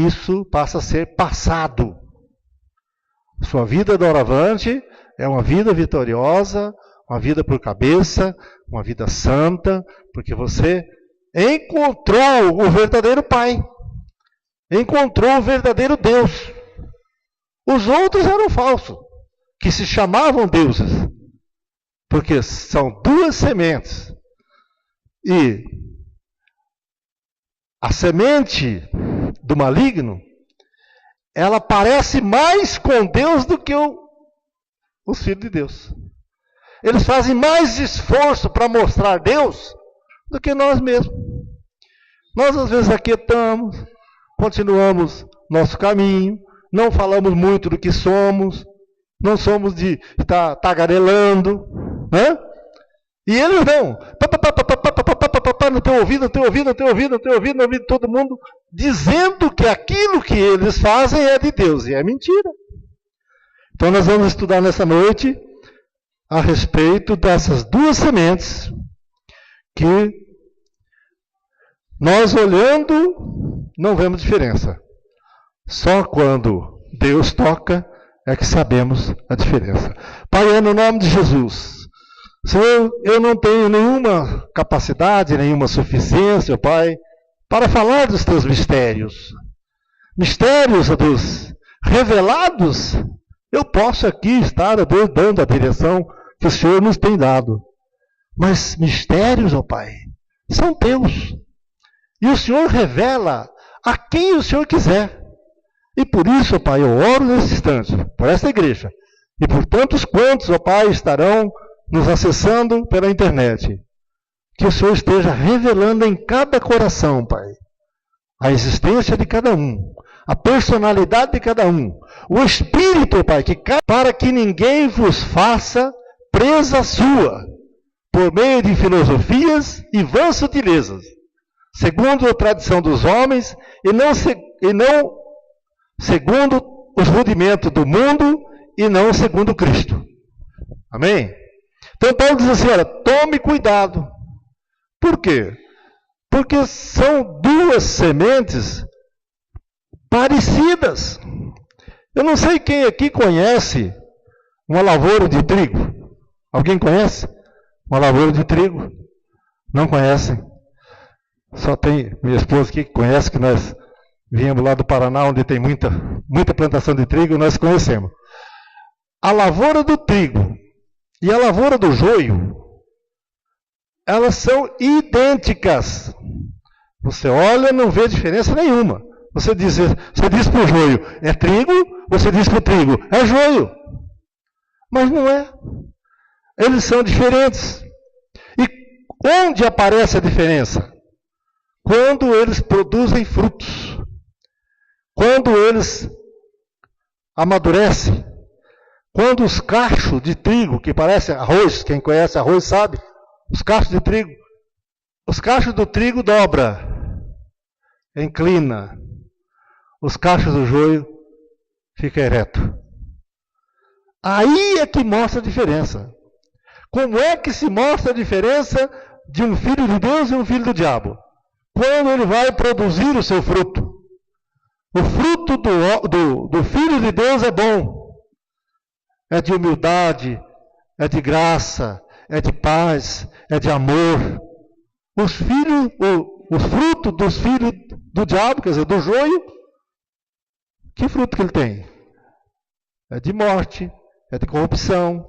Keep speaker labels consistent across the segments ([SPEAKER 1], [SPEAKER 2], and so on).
[SPEAKER 1] isso passa a ser passado. Sua vida doravante é uma vida vitoriosa, uma vida por cabeça, uma vida santa, porque você encontrou o verdadeiro Pai. Encontrou o verdadeiro Deus. Os outros eram falsos, que se chamavam deuses. Porque são duas sementes. E a semente do maligno, ela parece mais com Deus do que os filhos de Deus. Eles fazem mais esforço para mostrar Deus do que nós mesmos. Nós às vezes aquietamos, continuamos nosso caminho, não falamos muito do que somos, não somos de estar tagarelando, né? E eles não. Não estou ouvindo todo mundo dizendo que aquilo que eles fazem é de Deus, e é mentira. Então nós vamos estudar nessa noite a respeito dessas duas sementes que nós olhando não vemos diferença. Só quando Deus toca é que sabemos a diferença. Pai, no nome de Jesus, Senhor, eu não tenho nenhuma capacidade, nenhuma suficiência, Pai, para falar dos teus mistérios. Mistérios, ó Deus, revelados. Eu posso aqui estar, ó Deus, dando a direção que o Senhor nos tem dado. Mas mistérios, ó Pai, são teus. E o Senhor revela a quem o Senhor quiser. E por isso, ó Pai, eu oro nesse instante, por esta igreja, e por tantos quantos, ó Pai, estarão nos acessando pela internet. Que o Senhor esteja revelando em cada coração, Pai, a existência de cada um, a personalidade de cada um, o Espírito, Pai, para que ninguém vos faça presa sua, por meio de filosofias e vãs sutilezas, segundo a tradição dos homens, e não segundo os rudimentos do mundo, e não segundo Cristo. Amém? Então Paulo diz assim, olha, tome cuidado. Por quê? Porque são duas sementes parecidas. Eu não sei quem aqui conhece uma lavoura de trigo. Alguém conhece uma lavoura de trigo? Não conhecem? Só tem minha esposa aqui que conhece, que nós viemos lá do Paraná, onde tem muita plantação de trigo, nós conhecemos. A lavoura do trigo e a lavoura do joio, elas são idênticas. Você olha, não vê diferença nenhuma. Você diz para o joio, é trigo, você diz para o trigo, é joio. Mas não é. Eles são diferentes. E onde aparece a diferença? Quando eles produzem frutos. Quando eles amadurecem. Quando os cachos de trigo, que parecem arroz, quem conhece arroz sabe, os cachos de trigo, os cachos do trigo dobra, inclina, os cachos do joio fica ereto. Aí é que mostra a diferença. Como é que se mostra a diferença de um filho de Deus e um filho do diabo? Quando ele vai produzir o seu fruto. O fruto do filho de Deus é bom. É de humildade, é de graça, é de paz, é de amor. O fruto dos filhos do diabo, quer dizer, do joio, que fruto que ele tem? É de morte, é de corrupção,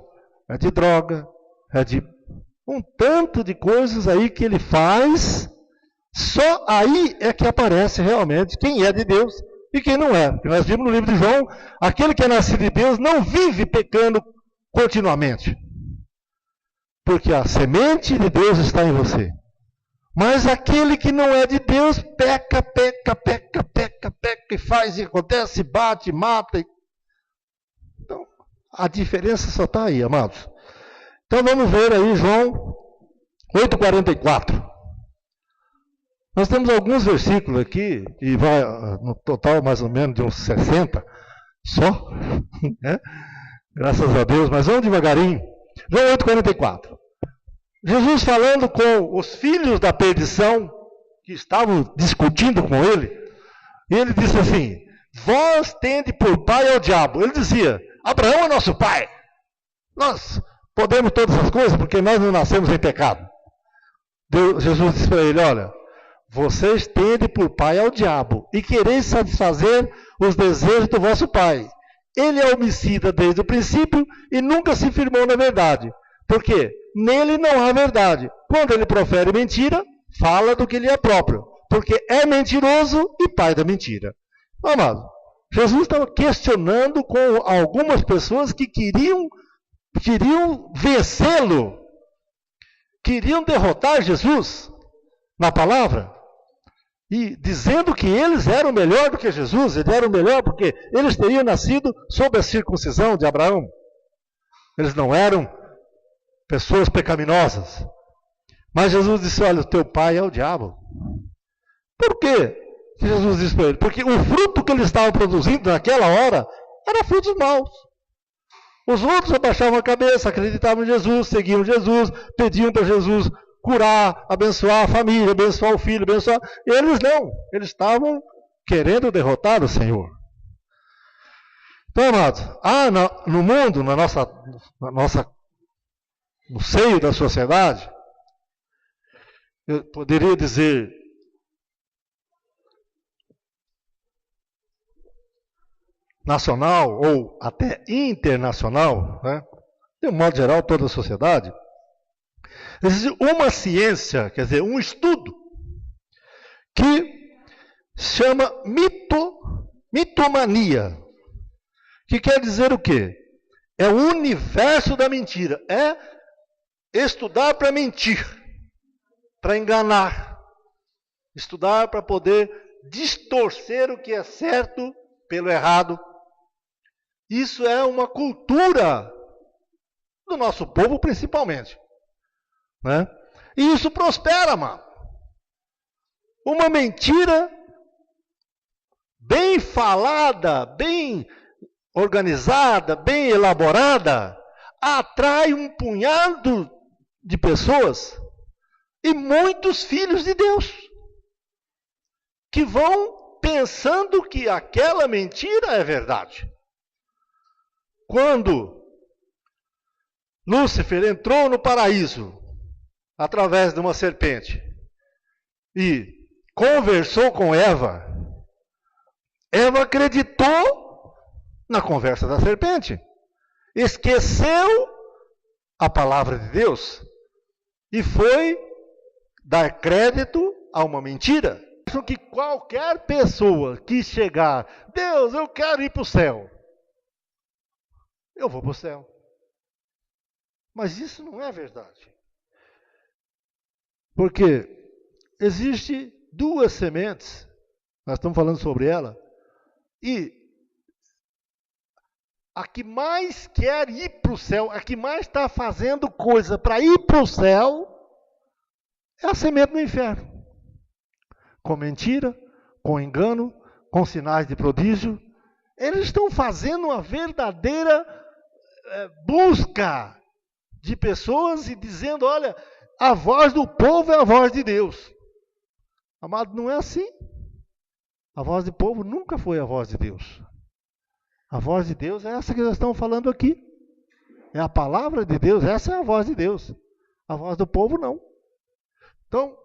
[SPEAKER 1] é de droga, é de um tanto de coisas aí que ele faz. Só aí é que aparece realmente quem é de Deus e quem não é. Porque nós vimos no livro de João, aquele que é nascido de Deus não vive pecando continuamente. Porque a semente de Deus está em você. Mas aquele que não é de Deus, peca, e faz, e acontece, bate, mata. Então, a diferença só está aí, amados. Então vamos ver aí João 8,44. Nós temos alguns versículos aqui, e vai no total mais ou menos de uns 60, só, né? Graças a Deus, mas vamos devagarinho. João 8,44. Jesus falando com os filhos da perdição, que estavam discutindo com ele, E ele disse assim: vós tende por pai ao diabo. Ele dizia: Abraão é nosso pai. Nós podemos todas as coisas porque nós não nascemos em pecado. Jesus disse para ele: olha, vocês tendem por pai ao diabo e quereis satisfazer os desejos do vosso pai. Ele é homicida desde o princípio e nunca se firmou na verdade. Porque nele não há verdade. Quando ele profere mentira, fala do que lhe é próprio. Porque é mentiroso e pai da mentira. Amado, Jesus estava questionando com algumas pessoas que queriam vencê-lo. Queriam derrotar Jesus na palavra. E dizendo que eles eram melhor do que Jesus. Eles eram melhor porque eles teriam nascido sob a circuncisão de Abraão. Eles não eram pessoas pecaminosas. Mas Jesus disse: olha, o teu pai é o diabo. Por quê? Jesus disse para ele: porque o fruto que ele estava produzindo naquela hora era frutos maus. Os outros abaixavam a cabeça, acreditavam em Jesus, seguiam Jesus, pediam para Jesus curar, abençoar a família, abençoar o filho, abençoar. Eles não, eles estavam querendo derrotar o Senhor. Então, amados, no mundo, no seio da sociedade, eu poderia dizer, nacional ou até internacional, né? De um modo geral, toda a sociedade, existe uma ciência, quer dizer, um estudo, que chama mitomania, que quer dizer o quê? É o universo da mentira, é estudar para mentir, para enganar, estudar para poder distorcer o que é certo pelo errado. Isso é uma cultura do nosso povo, principalmente. Né? E isso prospera, mano. Uma mentira bem falada, bem organizada, bem elaborada, atrai um punhado de pessoas e muitos filhos de Deus que vão pensando que aquela mentira é verdade. Quando Lúcifer entrou no paraíso através de uma serpente e conversou com Eva, Eva acreditou na conversa da serpente, esqueceu a palavra de Deus e foi dar crédito a uma mentira. Acho que qualquer pessoa que chegar, Deus, eu quero ir para o céu, eu vou para o céu. Mas isso não é verdade. Porque existe duas sementes, nós estamos falando sobre ela, e a que mais quer ir para o céu, a que mais está fazendo coisa para ir para o céu, é a semente do inferno. Com mentira, com engano, com sinais de prodígio. Eles estão fazendo uma verdadeira busca de pessoas e dizendo, olha, a voz do povo é a voz de Deus. Amado, não é assim. A voz do povo nunca foi a voz de Deus. A voz de Deus é essa que nós estamos falando aqui. É a palavra de Deus, essa é a voz de Deus. A voz do povo não. Então,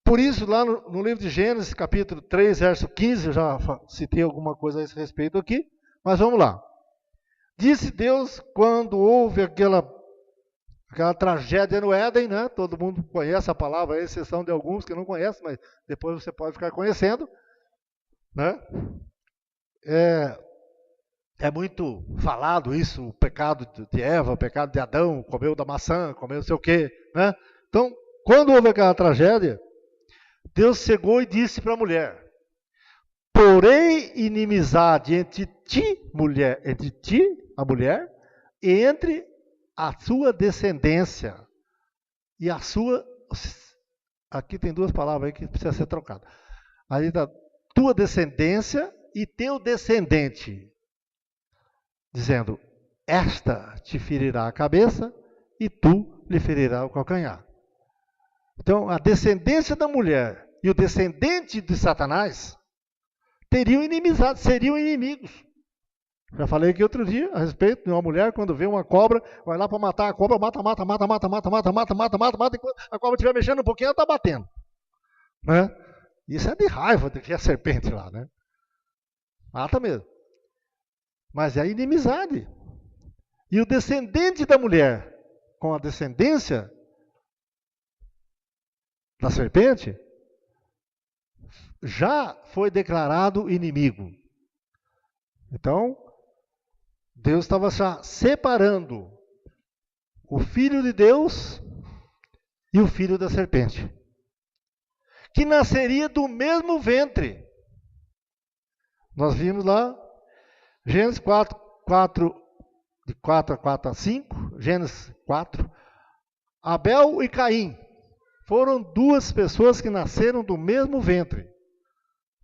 [SPEAKER 1] por isso, lá no livro de Gênesis, capítulo 3, verso 15, eu já citei alguma coisa a esse respeito aqui, mas vamos lá. Disse Deus, quando houve aquela tragédia no Éden, né? Todo mundo conhece a palavra, à exceção de alguns que não conhecem, mas depois você pode ficar conhecendo. Né? É muito falado isso, o pecado de Eva, o pecado de Adão, comeu da maçã, comeu não sei o quê. Né? Então, quando houve aquela tragédia, Deus chegou e disse para a mulher, porém inimizade entre ti, a mulher, e entre a sua descendência e a sua... Aqui tem duas palavras aí que precisa ser trocada. Aí está tua descendência e teu descendente. Dizendo, esta te ferirá a cabeça e tu lhe ferirá o calcanhar. Então, a descendência da mulher e o descendente de Satanás teriam inimizade, seriam inimigos. Já falei aqui outro dia a respeito de uma mulher, quando vê uma cobra, vai lá para matar a cobra, mata, enquanto a cobra estiver mexendo um pouquinho, ela está batendo. Né? Isso é de raiva de que a serpente lá, né? Mata mesmo. Mas é a inimizade. E o descendente da mulher, com a descendência da serpente, já foi declarado inimigo. Então, Deus estava já separando o filho de Deus e o filho da serpente, que nasceria do mesmo ventre. Nós vimos lá, Gênesis 4, de 4 a 5, Gênesis 4, Abel e Caim foram duas pessoas que nasceram do mesmo ventre.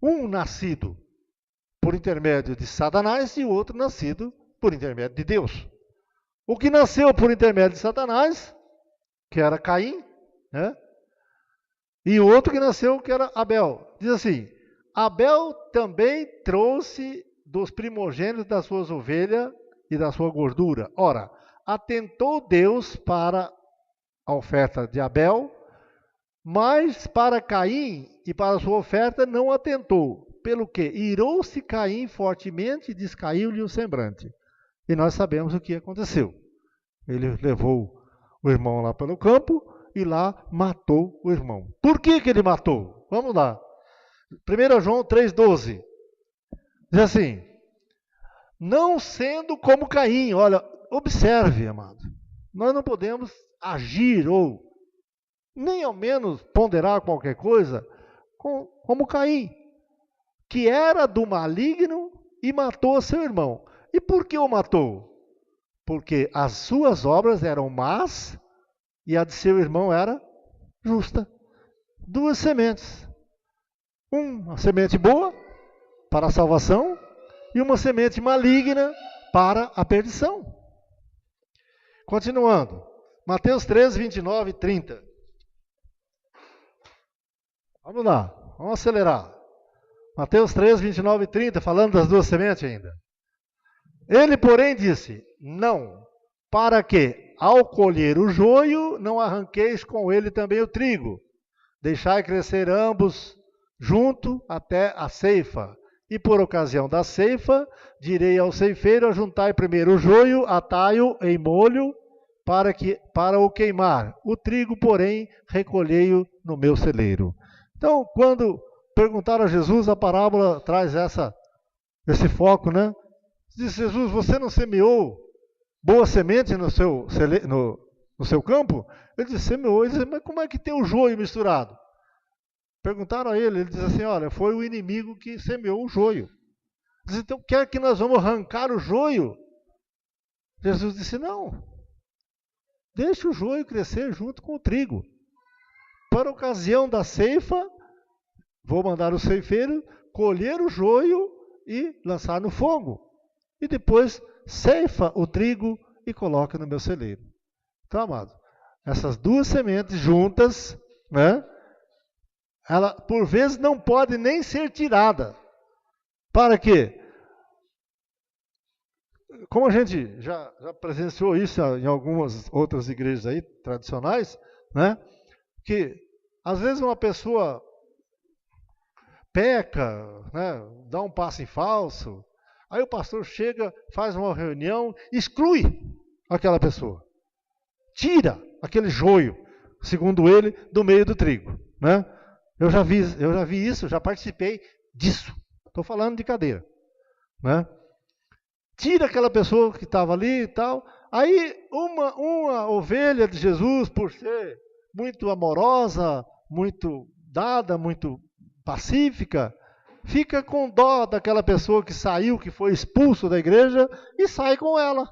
[SPEAKER 1] Um nascido por intermédio de Satanás e o outro nascido por intermédio de Deus. O que nasceu por intermédio de Satanás, que era Caim, né? E o outro que nasceu, que era Abel. Diz assim, Abel também trouxe dos primogênitos das suas ovelhas e da sua gordura. Ora, atentou Deus para a oferta de Abel, mas para Caim e para a sua oferta não atentou. Pelo que irou-se Caim fortemente e descaiu-lhe o semblante. E nós sabemos o que aconteceu. Ele levou o irmão lá pelo campo e lá matou o irmão. Por que ele matou? Vamos lá. 1 João 3,12. Diz assim, não sendo como Caim. Olha, observe, amado. Nós não podemos agir ou nem ao menos ponderar qualquer coisa como Caim, que era do maligno e matou seu irmão. E por que o matou? Porque as suas obras eram más e a de seu irmão era justa. Duas sementes. Uma semente boa para a salvação e uma semente maligna para a perdição. Continuando. Mateus 13, 29 e 30. Vamos lá, vamos acelerar. Mateus 13, 29 e 30, falando das duas sementes ainda. Ele, porém, disse, não, para que, ao colher o joio, não arranqueis com ele também o trigo. Deixai crescer ambos junto até a ceifa. E por ocasião da ceifa, direi ao ceifeiro, ajuntai primeiro o joio, atai-o em molho, para o queimar. O trigo, porém, recolhei-o no meu celeiro. Então, quando perguntaram a Jesus, a parábola traz esse foco, né? Diz Jesus, você não semeou boa semente no seu campo? Ele disse, semeou. Ele disse, mas como é que tem o joio misturado? Perguntaram a ele disse assim, olha, foi o inimigo que semeou o joio. Ele disse, então quer que nós vamos arrancar o joio? Jesus disse, não. Deixa o joio crescer junto com o trigo. Para a ocasião da ceifa, vou mandar o ceifeiro colher o joio e lançar no fogo. E depois ceifa o trigo e coloca no meu celeiro. Então, amado, essas duas sementes juntas, né? Ela, por vezes, não pode nem ser tirada. Para quê? Como a gente já presenciou isso em algumas outras igrejas aí, tradicionais, né? Que às vezes uma pessoa peca, né, dá um passo em falso, aí o pastor chega, faz uma reunião, exclui aquela pessoa, tira aquele joio, segundo ele, do meio do trigo, né? Eu já vi isso, já participei disso. Estou falando de cadeira, né? Tira aquela pessoa que estava ali e tal. Aí uma ovelha de Jesus, por ser muito amorosa, muito dada, muito pacífica, fica com dó daquela pessoa que saiu, que foi expulso da igreja, e sai com ela.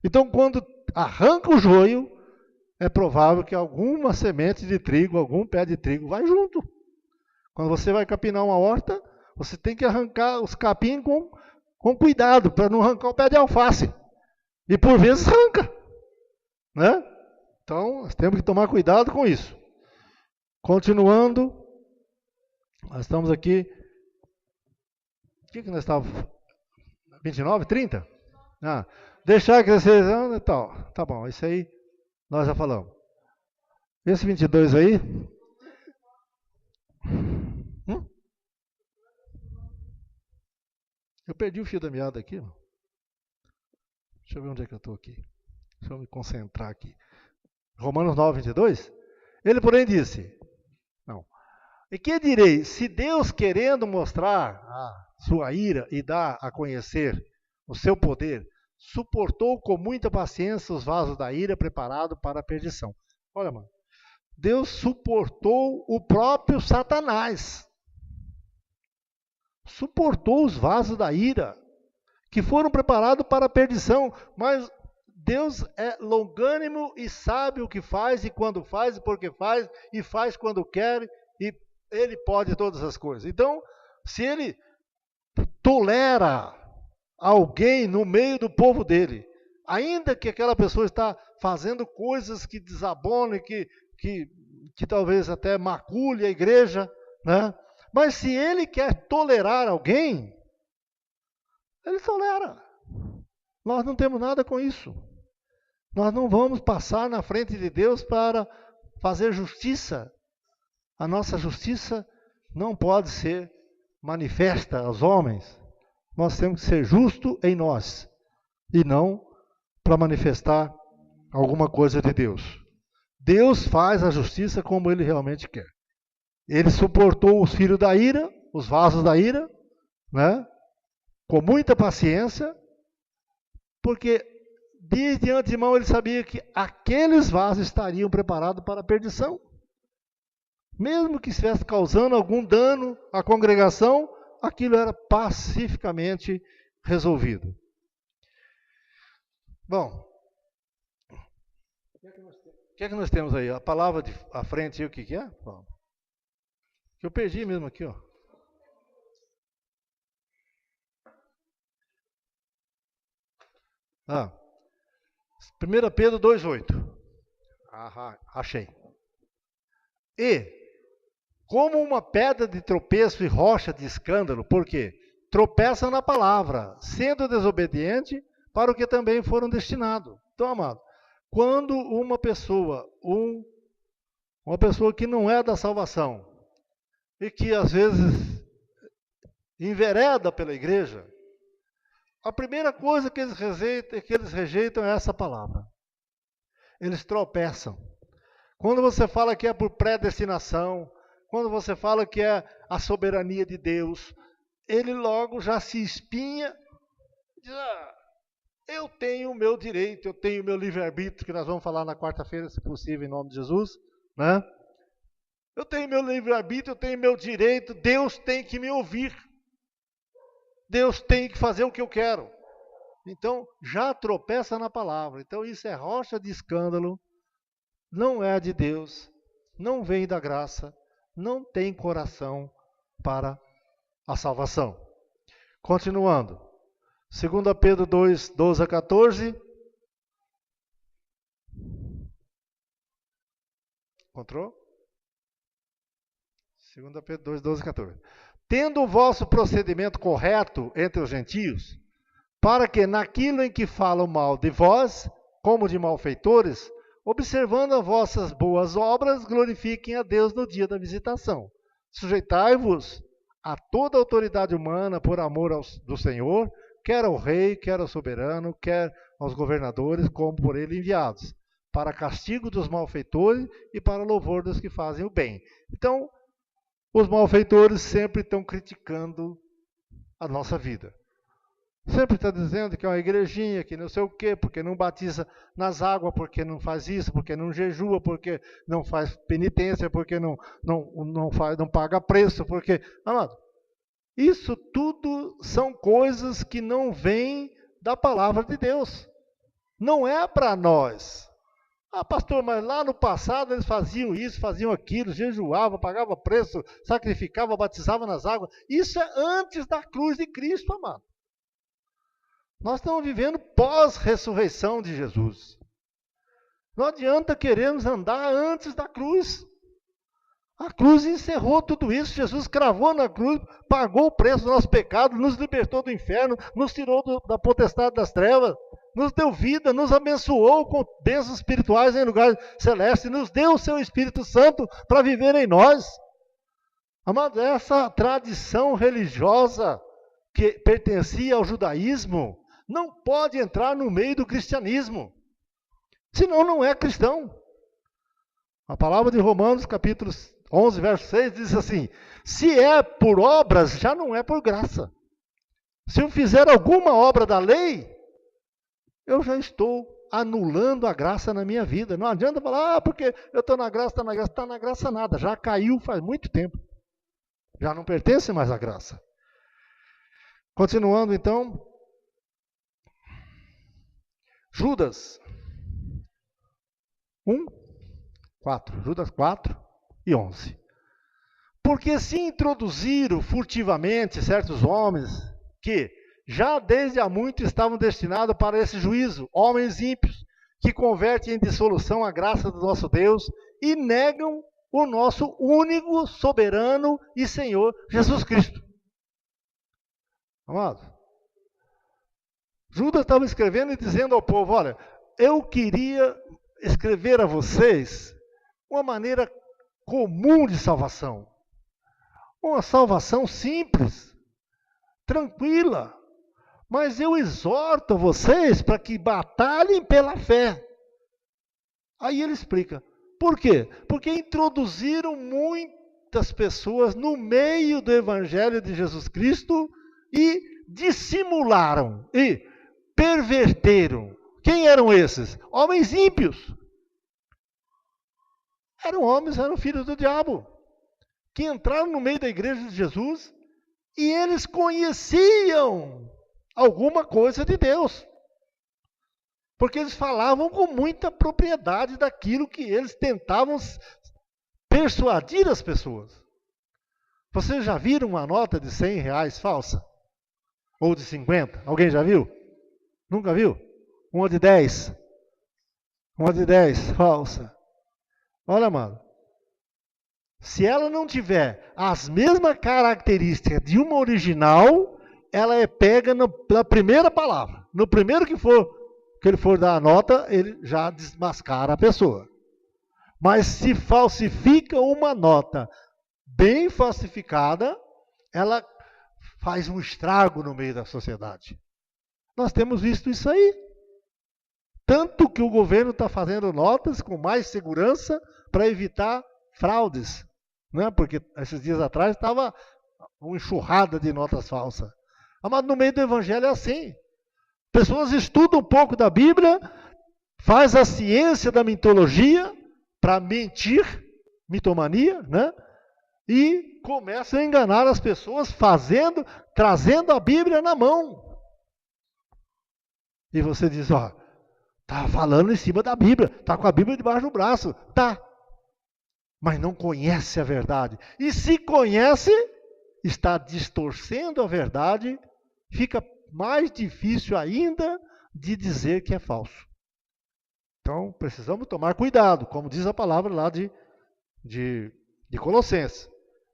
[SPEAKER 1] Então, quando arranca o joio, é provável que alguma semente de trigo, algum pé de trigo vai junto. Quando você vai capinar uma horta, você tem que arrancar os capim com cuidado, para não arrancar o pé de alface. E por vezes arranca, né? Então, nós temos que tomar cuidado com isso. Continuando, nós estamos aqui que nós estávamos? 29, 30? Ah, deixar crescer e tal. Tá bom, isso aí nós já falamos. Esse 22 aí. Eu perdi o fio da meada aqui. Deixa eu ver onde é que eu estou aqui. Deixa eu me concentrar aqui. Romanos 9, 22. Ele, porém, disse: não. E que direi? Se Deus, querendo mostrar a sua ira e dar a conhecer o seu poder, suportou com muita paciência os vasos da ira preparados para a perdição. Olha, mano. Deus suportou o próprio Satanás. Suportou os vasos da ira, que foram preparados para a perdição. Mas Deus é longânimo e sabe o que faz, e quando faz, e porque faz, e faz quando quer, e Ele pode todas as coisas. Então, se Ele tolera alguém no meio do povo dele, ainda que aquela pessoa está fazendo coisas que desabonem, que talvez até macule a igreja, né? Mas se ele quer tolerar alguém, ele tolera. Nós não temos nada com isso. Nós não vamos passar na frente de Deus para fazer justiça. A nossa justiça não pode ser manifesta aos homens. Nós temos que ser justos em nós e não para manifestar alguma coisa de Deus. Deus faz a justiça como Ele realmente quer. Ele suportou os filhos da ira, os vasos da ira, né? Com muita paciência, porque de antemão ele sabia que aqueles vasos estariam preparados para a perdição. Mesmo que estivesse causando algum dano à congregação, aquilo era pacificamente resolvido. Bom, o que é que nós temos aí? A palavra à frente, o que é? Que eu perdi mesmo aqui, ó. Ah, 1 Pedro 2,8. Achei. E, como uma pedra de tropeço e rocha de escândalo, por quê? Tropeçam na palavra, sendo desobediente para o que também foram destinados. Então, amado, quando uma pessoa que não é da salvação, e que às vezes envereda pela igreja, a primeira coisa que eles rejeitam é essa palavra. Eles tropeçam. Quando você fala que é por predestinação, quando você fala que é a soberania de Deus, ele logo já se espinha e diz: eu tenho o meu direito, eu tenho o meu livre-arbítrio, que nós vamos falar na quarta-feira, se possível, em nome de Jesus, né? Eu tenho meu livre-arbítrio, eu tenho meu direito, Deus tem que me ouvir. Deus tem que fazer o que eu quero. Então, já tropeça na palavra. Então, isso é rocha de escândalo, não é de Deus, não vem da graça, não tem coração para a salvação. Continuando. 2 Pedro 2, 12 a 14. Encontrou? 2 Pedro 2, 12 a 14. Tendo o vosso procedimento correto entre os gentios, para que naquilo em que falam mal de vós, como de malfeitores, observando as vossas boas obras, glorifiquem a Deus no dia da visitação. Sujeitai-vos a toda a autoridade humana por amor do Senhor, quer ao rei, quer ao soberano, quer aos governadores, como por ele enviados, para castigo dos malfeitores e para louvor dos que fazem o bem. Então, os malfeitores sempre estão criticando a nossa vida. Sempre está dizendo que é uma igrejinha, que não sei o quê, porque não batiza nas águas, porque não faz isso, porque não jejua, porque não faz penitência, porque não paga preço, porque... Amado, isso tudo são coisas que não vêm da palavra de Deus. Não é para nós. Pastor, mas lá no passado eles faziam isso, faziam aquilo, jejuavam, pagavam preço, sacrificavam, batizavam nas águas. Isso é antes da cruz de Cristo, amado. Nós estamos vivendo pós-ressurreição de Jesus. Não adianta querermos andar antes da cruz. A cruz encerrou tudo isso. Jesus cravou na cruz, pagou o preço do nosso pecado, nos libertou do inferno, nos tirou da potestade das trevas, nos deu vida, nos abençoou com bênçãos espirituais em lugares celestes, nos deu o seu Espírito Santo para viver em nós. Amados, essa tradição religiosa que pertencia ao judaísmo não pode entrar no meio do cristianismo, senão não é cristão. A palavra de Romanos, capítulo 11, verso 6, diz assim: se é por obras, já não é por graça. Se eu fizer alguma obra da lei, eu já estou anulando a graça na minha vida. Não adianta falar, porque eu estou na graça, está na graça nada. Já caiu faz muito tempo. Já não pertence mais à graça. Continuando então. Judas 4. Judas 4 e 11. Porque se introduziram furtivamente certos homens que já desde há muito estavam destinados para esse juízo, homens ímpios, que convertem em dissolução a graça do nosso Deus e negam o nosso único, soberano e Senhor Jesus Cristo. Amado, Judas estava escrevendo e dizendo ao povo: olha, eu queria escrever a vocês uma maneira comum de salvação. Uma salvação simples, tranquila. Mas eu exorto vocês para que batalhem pela fé. Aí ele explica. Por quê? Porque introduziram muitas pessoas no meio do Evangelho de Jesus Cristo e dissimularam e perverteram. Quem eram esses? Homens ímpios. Eram filhos do diabo, que entraram no meio da igreja de Jesus e eles conheciam alguma coisa de Deus. Porque eles falavam com muita propriedade daquilo que eles tentavam persuadir as pessoas. Vocês já viram uma nota de R$100 falsa? Ou de 50? Alguém já viu? Nunca viu? Uma de 10. Uma de 10 falsa. Olha, mano. Se ela não tiver as mesmas características de uma original, ela é pega na primeira palavra. No primeiro que ele for dar a nota, ele já desmascara a pessoa. Mas se falsifica uma nota bem falsificada, ela faz um estrago no meio da sociedade. Nós temos visto isso aí. Tanto que o governo está fazendo notas com mais segurança para evitar fraudes. Né? Porque esses dias atrás estava uma enxurrada de notas falsas. Mas no meio do evangelho é assim. Pessoas estudam um pouco da Bíblia, faz a ciência da mitologia para mentir, mitomania, né? E começam a enganar as pessoas trazendo a Bíblia na mão. E você diz, ó, tá falando em cima da Bíblia, tá com a Bíblia debaixo do braço, tá. Mas não conhece a verdade. E se conhece, está distorcendo a verdade, fica mais difícil ainda de dizer que é falso. Então, precisamos tomar cuidado, como diz a palavra lá de Colossenses.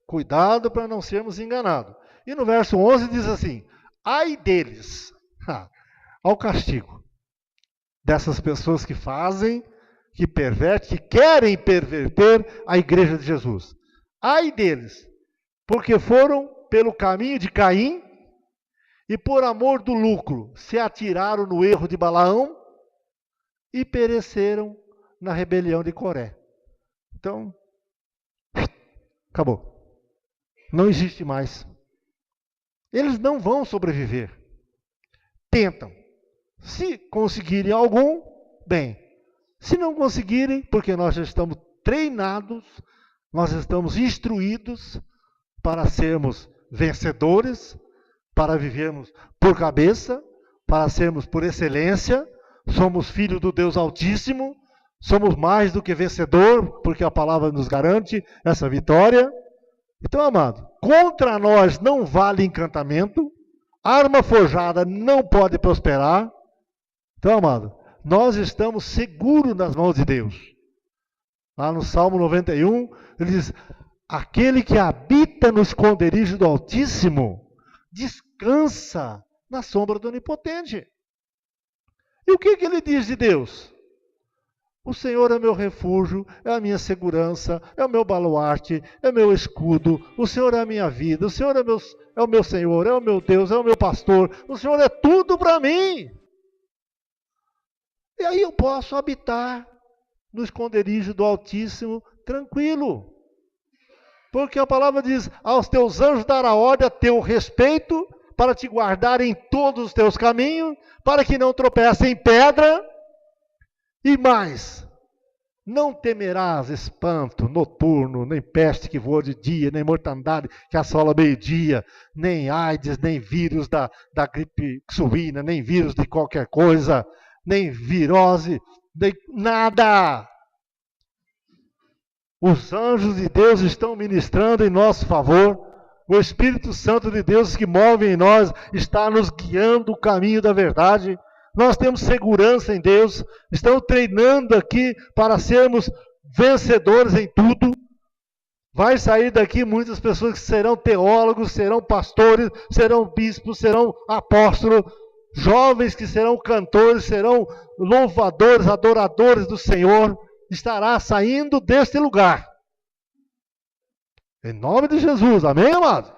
[SPEAKER 1] Cuidado para não sermos enganados. E no verso 11 diz assim, ai deles, ao castigo, dessas pessoas que fazem, que pervertem, que querem perverter a igreja de Jesus. Ai deles, porque foram pelo caminho de Caim, e por amor do lucro se atiraram no erro de Balaão e pereceram na rebelião de Coré. Então, acabou. Não existe mais. Eles não vão sobreviver. Tentam. Se conseguirem algum, bem. Se não conseguirem, porque nós já estamos treinados, nós estamos instruídos para sermos vencedores, para vivermos por cabeça, para sermos por excelência, somos filhos do Deus Altíssimo, somos mais do que vencedor, porque a palavra nos garante essa vitória. Então, amado, contra nós não vale encantamento, arma forjada não pode prosperar. Então, amado, nós estamos seguros nas mãos de Deus. Lá no Salmo 91, ele diz, aquele que habita no esconderijo do Altíssimo descansa na sombra do Onipotente. E o que ele diz de Deus? O Senhor é meu refúgio, é a minha segurança, é o meu baluarte, é meu escudo, o Senhor é a minha vida, o Senhor é o meu Senhor, é o meu Deus, é o meu pastor, o Senhor é tudo para mim. E aí eu posso habitar no esconderijo do Altíssimo tranquilo. Porque a palavra diz, aos teus anjos dará ordem a teu respeito, para te guardar em todos os teus caminhos, para que não tropece em pedra. E mais, não temerás espanto noturno, nem peste que voa de dia, nem mortandade que assola meio-dia, nem AIDS, nem vírus da gripe suína, nem vírus de qualquer coisa, nem virose, nem nada. Os anjos de Deus estão ministrando em nosso favor. O Espírito Santo de Deus que move em nós está nos guiando o caminho da verdade. Nós temos segurança em Deus, estamos treinando aqui para sermos vencedores em tudo. Vai sair daqui muitas pessoas que serão teólogos, serão pastores, serão bispos, serão apóstolos, jovens que serão cantores, serão louvadores, adoradores do Senhor. Estará saindo deste lugar. Em nome de Jesus, amém, amado?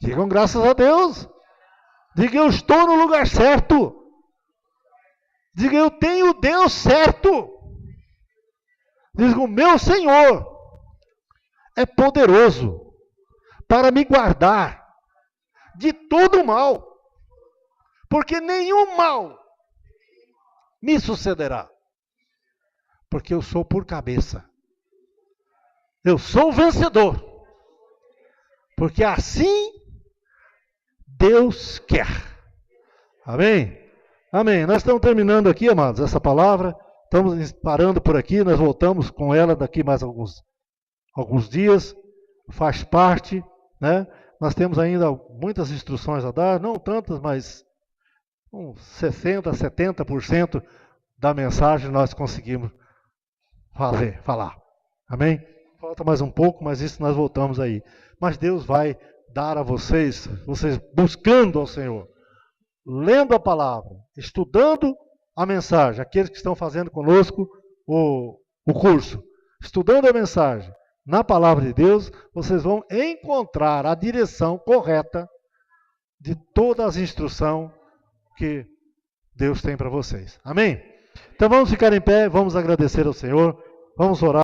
[SPEAKER 1] Digam graças a Deus. Diga, eu estou no lugar certo. Diga, eu tenho Deus certo. Diga, o meu Senhor é poderoso para me guardar de todo mal, porque nenhum mal me sucederá, porque eu sou por cabeça. Eu sou vencedor, porque assim Deus quer. Amém? Amém. Nós estamos terminando aqui, amados, essa palavra. Estamos parando por aqui. Nós voltamos com ela daqui mais alguns dias. Faz parte, né? Nós temos ainda muitas instruções a dar. Não tantas, mas uns 60%, 70% da mensagem nós conseguimos falar. Amém? Falta mais um pouco, mas isso nós voltamos aí. Mas Deus vai dar a vocês buscando ao Senhor, lendo a palavra, estudando a mensagem, aqueles que estão fazendo conosco o curso, estudando a mensagem na palavra de Deus, vocês vão encontrar a direção correta de toda as instruções que Deus tem para vocês. Amém? Então vamos ficar em pé, vamos agradecer ao Senhor, vamos orar.